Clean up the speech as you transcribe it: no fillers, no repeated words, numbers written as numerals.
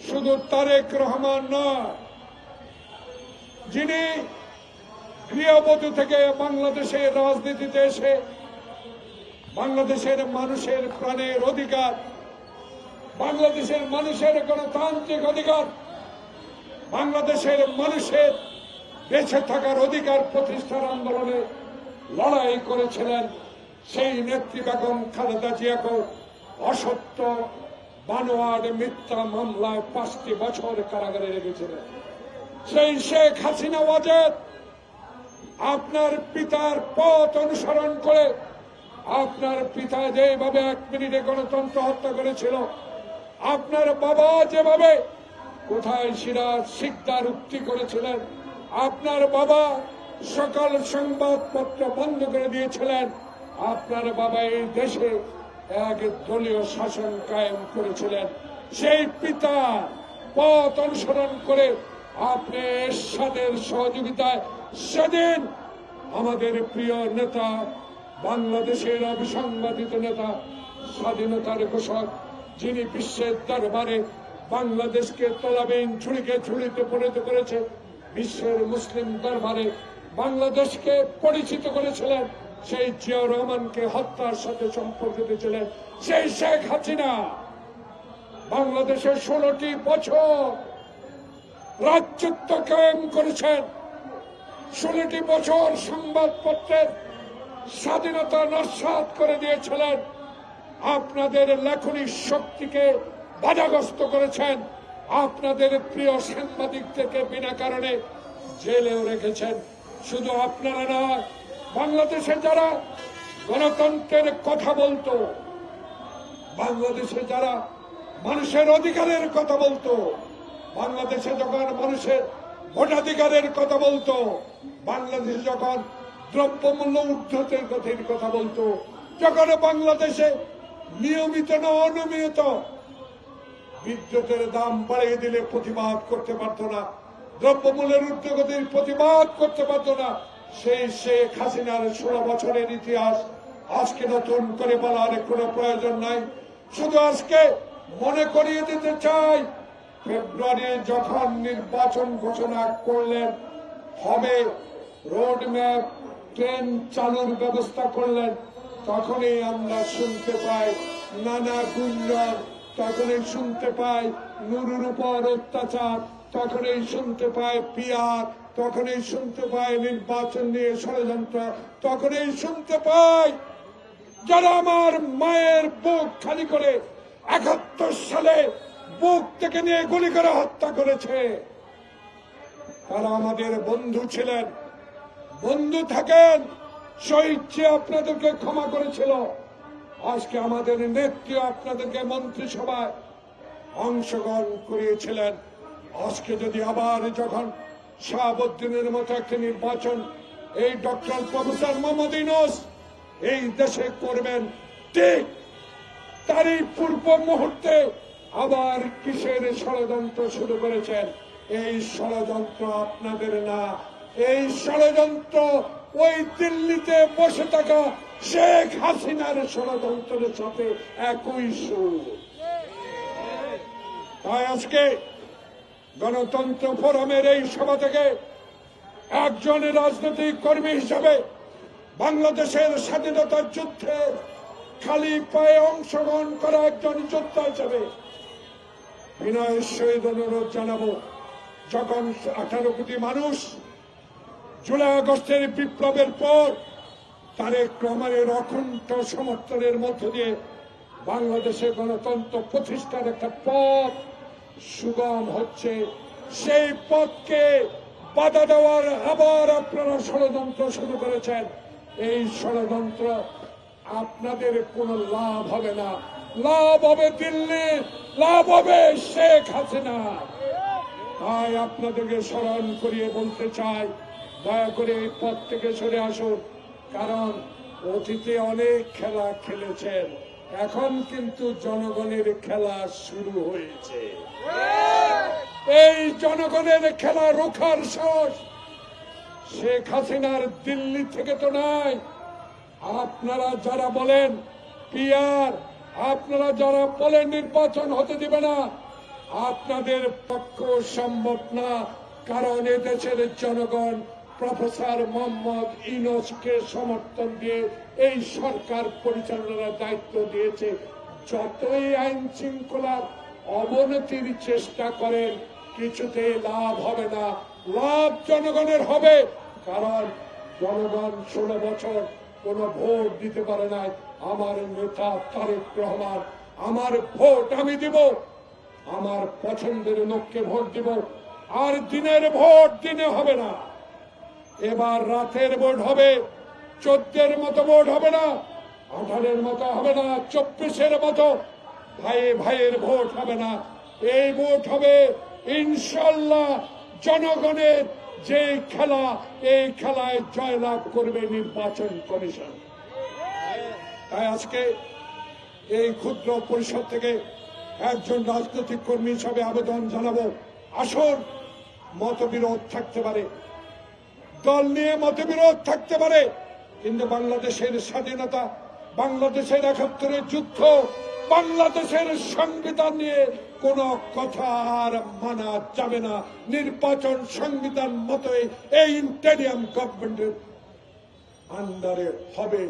শুধু তারেক রহমান নয়, যিনি গৃহবধূ থেকে বাংলাদেশের রাজনীতিতে এসে বাংলাদেশের মানুষের প্রাণের অধিকার, বাংলাদেশের মানুষের গণতান্ত্রিক অধিকার, বাংলাদেশের মানুষের বেঁচে থাকার অধিকার প্রতিষ্ঠার আন্দোলনে লড়াই করেছিলেন। সেই নেত্রী বেগম খালেদা জিয়াকে অসত্য বানোয়াট মিথ্যা মামলায় 5টি বছর কারাগারে রেখেছিলেন। সেই শেখ হাসিনা ওয়াজেদ আপনার পিতার পথ অনুসরণ করে, আপনার পিতা যেভাবে 1 মিনিটে গণতন্ত্র হত্যা করেছিল, আপনার বাবা যেভাবে কোথায় সিরাজ শিকদার উক্তি করেছিলেন, আপনার বাবা সকল সংবাদপত্র বন্ধ করে দিয়েছিলেন, আপনার বাবা এই দেশে এক দলীয় শাসন কায়েম করেছিলেন। সেই পিতা পথ অনুসরণ করে আপনি এরশাদের সহযোগিতায় সেদিন আমাদের প্রিয় নেতা, বাংলাদেশের অবিসংবাদিত নেতা, স্বাধীনতার ঘোষক, যিনি বিশ্বের দরবারে বাংলাদেশকে তলাবিহীন ছুরিকে ছুরিতে পরিণত করেছে, বিশ্বের মুসলিম দরবারে বাংলাদেশকে পরিচিত করেছিলেন, সেই জিয়াউর রহমানকে হত্যার সাথে সম্পর্কিত ছিলেন সেই শেখ হাসিনা বাংলাদেশের 16টি বছর রাজত্ব কায়েম করেছেন। 16টি বছর সংবাদপত্রের স্বাধীনতা নস্যাৎ করে দিয়েছিলেন। আপনাদের লেখনী শক্তিকে বাধাগ্রস্ত করেছেন। আপনাদের প্রিয় সাংবাদিকদেরকে বিনা কারণে জেলেও রেখেছেন। শুধু আপনারা নয়, বাংলাদেশে যারা গণতন্ত্রের কথা বলতো, বাংলাদেশে যারা মানুষের অধিকারের কথা বলতো, বাংলাদেশে যখন মানুষের ভোটাধিকারের কথা বলতো, বাংলাদেশে যখন দ্রব্যমূল্য ঊর্ধ্বতের কথা বলতো, যখন বাংলাদেশে নিয়মিত না অনিয়মিত বিদ্যুতের দাম বাড়িয়ে দিলে প্রতিবাদ করতে পারত না, দ্রব্যমূল্যের ঊর্ধ্বগতির প্রতিবাদ করতে পারত না, সেই শেখ হাসিনার 16 বছরের ইতিহাস আজকে নতুন করে বলার কোনো প্রয়োজন নাই। শুধু আজকে মনে করিয়ে দিতে চাই, ফেব্রুয়ারি যখন নির্বাচন ঘোষণা করলেন, হবে রোড ম্যাপ, ট্রেন চালুর ব্যবস্থা করলেন, তখনই আমরা শুনতে পাই নানা গুঞ্জন, তখনই শুনতে পাই নুরুর উপর অত্যাচার, তখনই শুনতে পাই পিয়ার, তখনই শুনতে পাই নির্বাচন নিয়ে ষড়যন্ত্র, তখনই শুনতে পাই যারা আমার মায়ের বুক খালি করে 71 সালে বুক থেকে নিয়ে গুলি করে হত্যা করেছে, তারা আমাদের বন্ধু ছিলেন, বন্ধু থাকেন, শহীদ আপনাদেরকে ক্ষমা করেছিল। আজকে আমাদের নেত্রী আপনাদেরকে মন্ত্রিসভায় অংশগ্রহণ করিয়েছিলেন। আজকে যদি আবার যখন শাহাবুদ্দিনের মতো একটা নির্বাচন এই ডক্টর প্রফেসর মোহাম্মদ ইউনূস এই দেশে করবেন, ঠিক তারই পূর্ব মুহূর্তে আবার কিসের ষড়যন্ত্র শুরু করেছেন? এই ষড়যন্ত্র আপনাদের না, এই ষড়যন্ত্র ওই দিল্লিতে বসে থাকা শেখ হাসিনার ষড়যন্ত্রের সাথে একই সুর। তাই আজকে গণতন্ত্র ফোরামের এই সভা থেকে একজন রাজনৈতিক কর্মী হিসাবে বাংলাদেশের স্বাধীনতার যুদ্ধে খালি পায়ে অংশগ্রহণ করা একজন যোদ্ধা হিসাবে বিনয়ের সহিত অনুরোধ জানাবো, যখন 18 কোটি মানুষ জুলাই আগস্টের বিপ্লবের পর তারেক রহমানের অকুণ্ঠ সমর্থনের মধ্য দিয়ে বাংলাদেশে গণতন্ত্র প্রতিষ্ঠার একটা পথ সুগম হচ্ছে, সেই পথকে বাধা দেওয়ার আবার আপনারা ষড়যন্ত্র শুরু করেছেন। এই ষড়যন্ত্র আপনাদের কোনো লাভ হবে না, লাভ হবে দিল্লির, লাভ হবে শেখ হাসিনা। তাই আপনাদেরকে স্মরণ করিয়ে বলতে চাই, দয়া করে এই পথ থেকে সরে আসুন, কারণ অতীতে অনেক খেলা খেলেছেন, এখন কিন্তু জনগণের খেলা শুরু হয়েছে। এই জনগণের খেলা রোখার সাহস শেখ হাসিনার দিল্লি থেকে তো নাই। আপনারা যারা বলেন পিয়ার, আপনারা যারা বলেন নির্বাচন হতে দিবে না, আপনাদের পক্ষ সম্ভব না, কারণ এদেশের জনগণ প্রফেসর মোহাম্মদ ইউনূসকে সমর্থন দিয়ে এই সরকার পরিচালনার দায়িত্ব দিয়েছে। যতই আইন শৃঙ্খলার অবনতির চেষ্টা করেন, কিছুতেই লাভ হবে না। লাভ জনগণের হবে, কারণ জনগণ 16 বছর কোন ভোট দিতে পারে নাই। আমার নেতা তারেক রহমান, আমার ভোট আমি দিব, আমার পছন্দের লোককে ভোট দিব। আর দিনের ভোট দিনে হবে না, এবার রাতের ভোট হবে। 14-এর মতো ভোট হবে না, 18-এর মতো হবে না, 24-এর মতো ভাইয়ের ভোট হবে না। এই ভোট হবে ইনশাল্লাহ জনগণের। যে খেলা, এই খেলায় জয়লাভ করবে নির্বাচন কমিশন। তাই আজকে এই ক্ষুদ্র পরিষদ থেকে একজন রাজনৈতিক কর্মী হিসাবে আবেদন জানাবো, আসুন, মতবিরোধ থাকতে পারে, দল নিয়ে মতবিরোধ থাকতে পারে, কিন্তু বাংলাদেশের স্বাধীনতা, বাংলাদেশের 71-এর যুদ্ধ, বাংলাদেশের সংবিধান নিয়ে কোন কথা আর মানা যাবে না। নির্বাচন সংবিধান মতোই এই ইন্টেরিয়াম গভর্নমেন্টের আন্ডারে হবে।